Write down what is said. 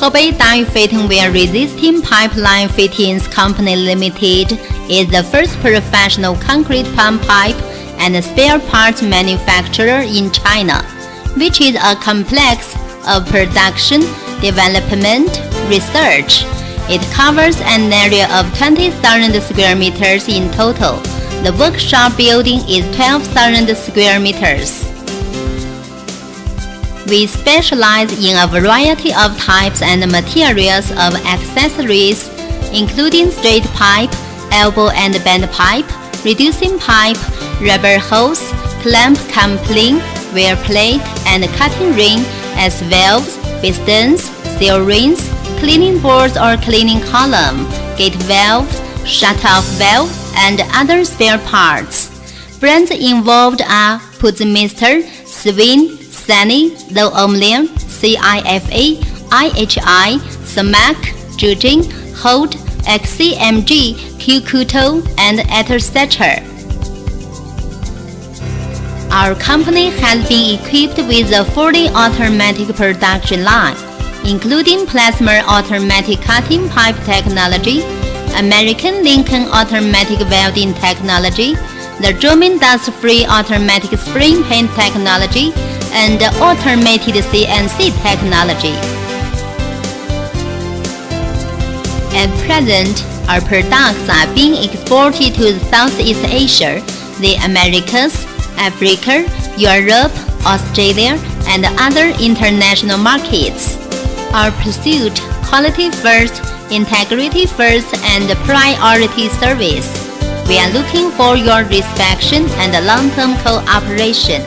Hebei Dayufeiteng Wear Resisting Pipeline Fittings Company Limited is the first professional concrete pump pipe and spare parts manufacturer in China, which is a complex of production, development, research. It covers an area of 20,000 square meters in total. The workshop building is 12,000 square meters. We specialize in a variety of types and materials of accessories, including straight pipe, elbow and bend pipe, reducing pipe, rubber hose, clamp coupling, wear plate, and cutting ring, as valves, pistons, seal rings, cleaning boards or cleaning column, gate valve, shut-off valve, and other spare parts. Brands involved are Putzmeister, Swin, Sunny, Low Omlian, CIFA, IHI, Smack, Zhuzhing, Holt, XCMG, Qkuto, and etc. Our company has been equipped with a fully automatic production line, including plasma automatic cutting pipe technology, American Lincoln automatic welding technology, the German dust-free automatic spring paint technology, and automated CNC technology. At present, our products are being exported to Southeast Asia, the Americas, Africa, Europe, Australia, and other international markets. Our pursuit: quality first, integrity first, and priority service. We are looking for your respect and long-term cooperation.